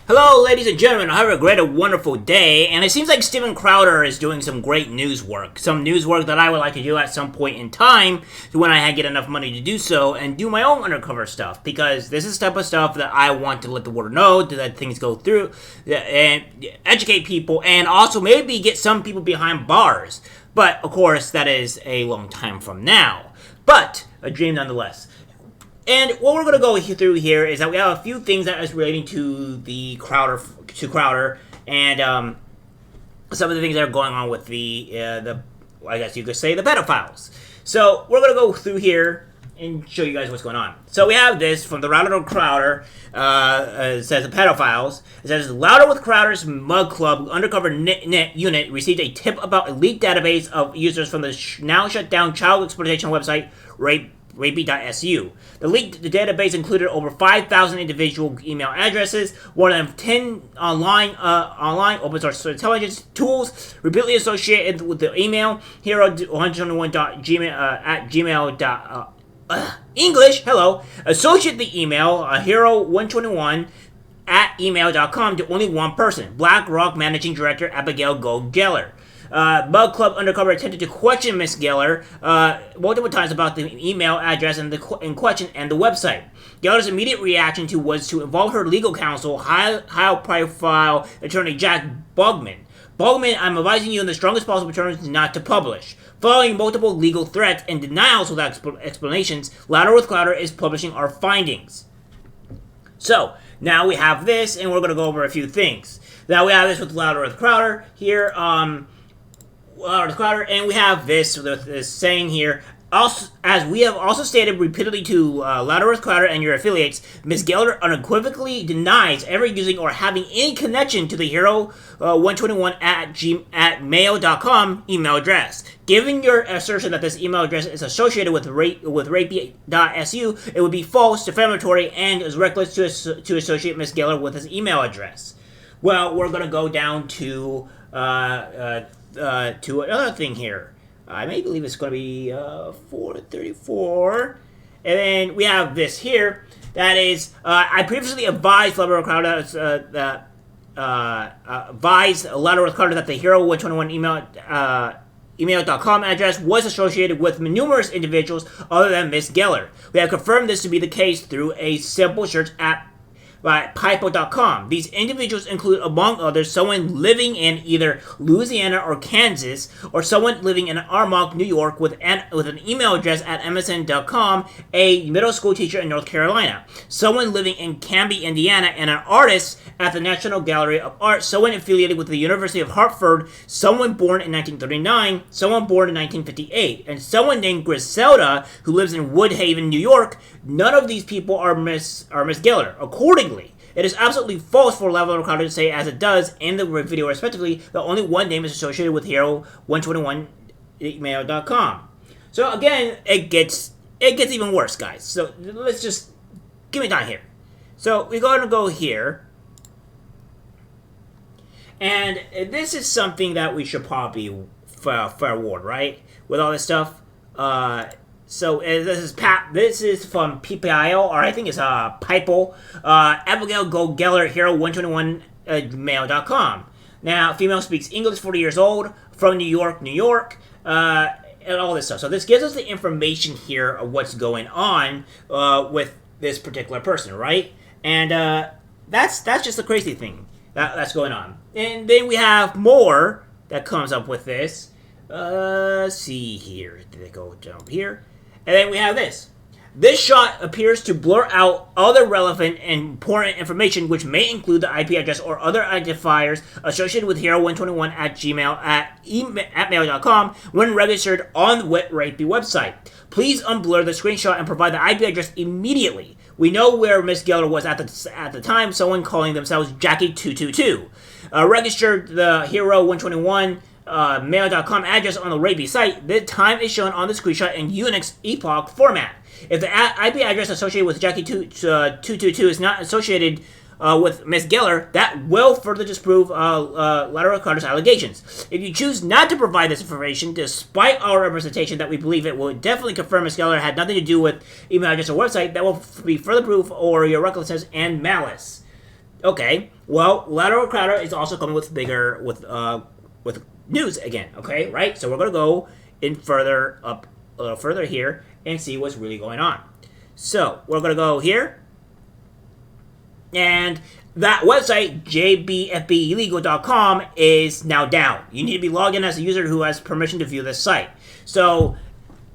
Hello, ladies and gentlemen. I have a great, wonderful day, and it seems like Steven Crowder is doing some great news work. Some news work that I would like to do at some point in time when I get enough money to do so and do my own undercover stuff, because this is the type of stuff that I want to let the world know, to let things go through, and educate people, and also maybe get some people behind bars. But, of course, that is a long time from now. But, a dream nonetheless. And what we're going to go through here is that we have a few things that is relating to the Crowder, and some of the things that are going on with the I guess you could say, the pedophiles. So we're going to go through here and show you guys what's going on. So we have this from the Louder with Crowder. It says the pedophiles. It says Louder with Crowder's Mug Club undercover unit received a tip about a leaked database of users from the now shut down child exploitation website rapey.su. The leaked database included over 5,000 individual email addresses, more than 10 online open source intelligence tools repeatedly associated with the email hero121.gmail at gmail. English, hello. Associate the email hero121 at email.com to only one person, BlackRock Managing Director Abigail Gold Geller. Bug Club Undercover attempted to question Miss Geller multiple times about the email address in question and the website. Geller's immediate reaction was to involve her legal counsel, high-profile attorney Jack Bogman. Bogman, I'm advising you in the strongest possible terms not to publish. Following multiple legal threats and denials without explanations, Louder with Crowder is publishing our findings. So, now we have this, and we're going to go over a few things. Now we have this with Louder with Crowder here, Louder with Crowder, and we have this saying here, also, as we have also stated repeatedly to Louder with Crowder and your affiliates, Ms. Geller unequivocally denies ever using or having any connection to the hero121 at mail.com email address. Given your assertion that this email address is associated with rapey.su, it would be false, defamatory, and is reckless to associate Ms. Geller with this email address. Well, we're going to go down to another thing here. I may believe it's going to be 434. And then we have this here. That is, I previously advised Louder with Crowder that the hero121 email.com address was associated with numerous individuals other than Miss Geller. We have confirmed this to be the case through a simple search at Pipo.com. These individuals include, among others, someone living in either Louisiana or Kansas, or someone living in Armonk, New York, with an email address at msn.com, a middle school teacher in North Carolina, someone living in Canby, Indiana, and an artist at the National Gallery of Art, someone affiliated with the University of Hartford, someone born in 1939, someone born in 1958, and someone named Griselda who lives in Woodhaven, New York. None of these people are Miss Geller. Accordingly, it is absolutely false for Louder with Crowder to say, as it does in the video respectively, that only one name is associated with hero121email.com. So again, it gets even worse, guys. So let's just give me time here. So we're going to go here, and this is something that we should probably forward, right? With all this stuff. So this is from PPIO, or I think it's Pipo, Abigail Gold Geller, hero121 mail.com. Now, female speaks English, 40 years old, from New York, and all this stuff. So this gives us the information here of what's going on with this particular person, right? And that's just the crazy thing that's going on. And then we have more that comes up with this. See here. Did they go down here? And then we have this. This shot appears to blur out other relevant and important information, which may include the IP address or other identifiers associated with hero121 at mail.com when registered on the Rapey website. Please unblur the screenshot and provide the IP address immediately. We know where Miss Geller was at the time, someone calling themselves Jackie222. Registered the hero121 mail.com address on the Rapey site. The time is shown on the screenshot in Unix epoch format. If the IP address associated with Jackie222 is not associated with Miss Geller, that will further disprove Louder with Crowder's allegations. If you choose not to provide this information, despite our representation that we believe it will definitely confirm Miss Geller had nothing to do with email address or website, that will be further proof or your recklessness and malice. Okay, well, Lateral Crowder is also coming with with news again. Okay, right? So we're gonna go in further up a little further here and see what's really going on. So we're gonna go here, and that website jbfblegal.com is now down. You need to be logged in as a user who has permission to view this site. So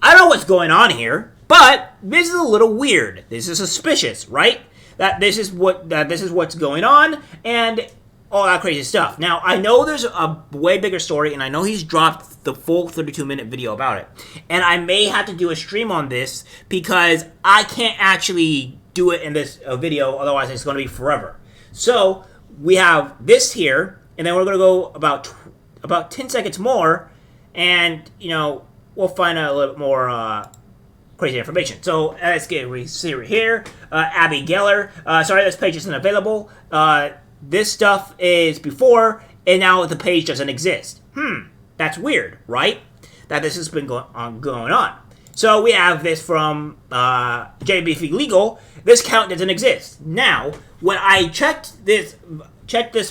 I don't know what's going on here, but this is a little weird. This is suspicious, right? That this is what's going on, and all that crazy stuff. Now, I know there's a way bigger story, and I know he's dropped the full 32-minute video about it. And I may have to do a stream on this because I can't actually do it in this video, otherwise it's going to be forever. So we have this here, and then we're going to go about 10 seconds more, and we'll find out a little bit more crazy information. So let's see right here. Abby Geller. Sorry, this page isn't available. This stuff is before, and now the page doesn't exist. That's weird, right? That this has been going on. So we have this from JFBlegal. This account doesn't exist. Now, when I checked this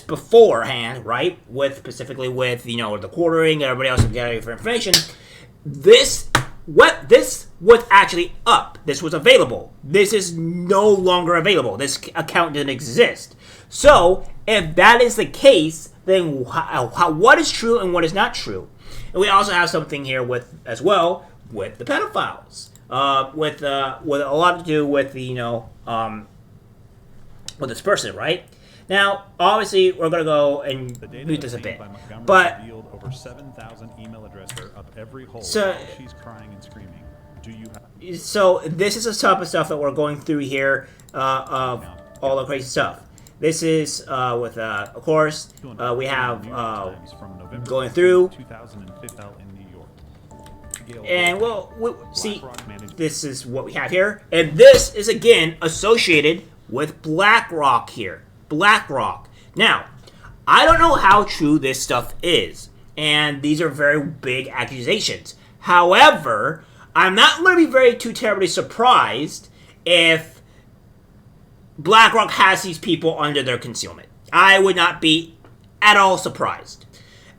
beforehand, right, specifically with the quartering and everybody else getting for information, this was actually up. This was available. This is no longer available. This account didn't exist. So, if that is the case, then what is true and what is not true? And we also have something here with the pedophiles, with a lot to do with with this person, right? Now, obviously, we're gonna go and mute this a bit, but over 7,000 email addresses are up every hole. So she's crying and screaming. So this is the type of stuff that we're going through here of all the crazy stuff. This is with of course we have going through, and we'll see. This is what we have here, and this is again associated with BlackRock here. BlackRock. Now, I don't know how true this stuff is, and these are very big accusations. However, I'm not going to be too terribly surprised if BlackRock has these people under their concealment. I would not be at all surprised.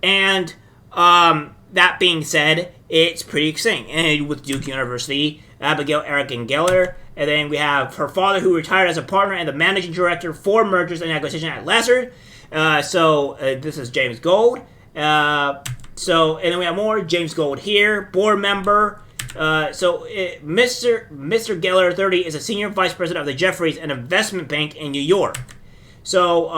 And that being said, it's pretty exciting. And with Duke University, Abigail, Eric, and Geller. And then we have her father, who retired as a partner and the managing director for mergers and acquisition at Lazard. This is James Gold. And then we have more. James Gold here, board member. Mr. Geller, 30, is a senior vice president of the Jefferies, an investment bank in New York. So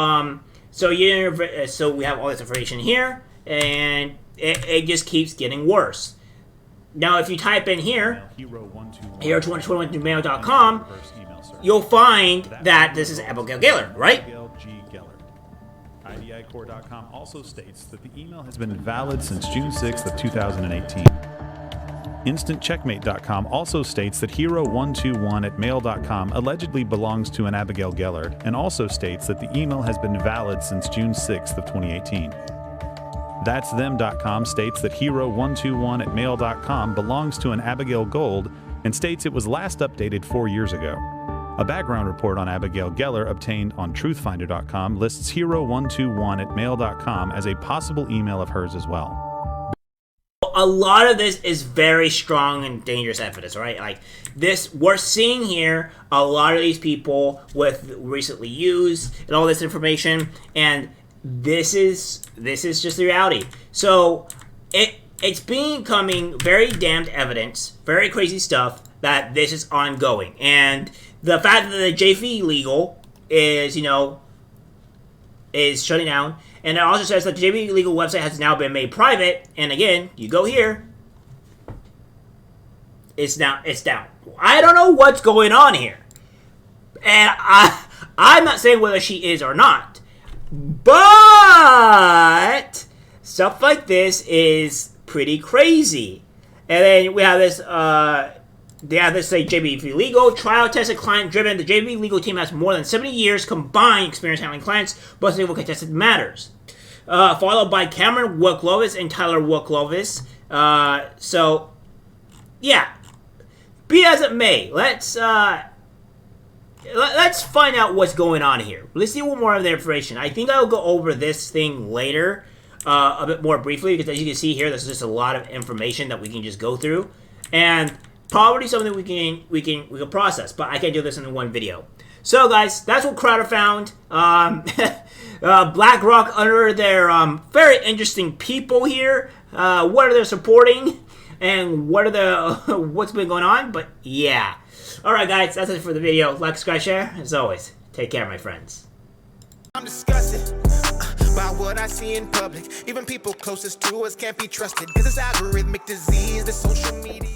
we have all this information here, and it just keeps getting worse. Now, if you type in here, hero2021@mail.com, you'll find that this is Abigail Geller, right? IDICore.com also states that the email has been valid since June 6th of 2018. InstantCheckmate.com also states that hero121@mail.com allegedly belongs to an Abigail Geller, and also states that the email has been valid since June 6th of 2018. That'sThem.com states that hero121@mail.com belongs to an Abigail Gold, and states it was last updated 4 years ago. A background report on Abigail Geller obtained on truthfinder.com lists hero121@mail.com as a possible email of hers as well. A lot of this is very strong and dangerous evidence, right? Like this, we're seeing here a lot of these people with recently used and all this information, and this is just the reality. So it's becoming very damned evidence, very crazy stuff that this is ongoing, and the fact that the JFBlegal is shutting down. And it also says that the JFBlegal website has now been made private. And again, you go here, it's down. I don't know what's going on here. And I'm not saying whether she is or not. But stuff like this is pretty crazy. And then we have this, they have this say JFBlegal, trial tested, client driven. The JFBlegal team has more than 70 years combined experience handling clients, busting over contested matters. Followed by Cameron Wooklovis and Tyler Wooklovis. Yeah. Be as it may, let's, let's find out what's going on here. Let's see one more of the information. I think I'll go over this thing later a bit more briefly, because as you can see here, there's just a lot of information that we can just go through, and probably something we can process. But I can't do this in one video. So guys, that's what Crowder found. BlackRock under their very interesting people here. What are they supporting, and what are the what's been going on? But yeah. All right, guys, that's it for the video. Like, subscribe, share. As always, take care, my friends. I'm disgusted by what I see in public. Even people closest to us can't be trusted. This is algorithmic disease, the social media.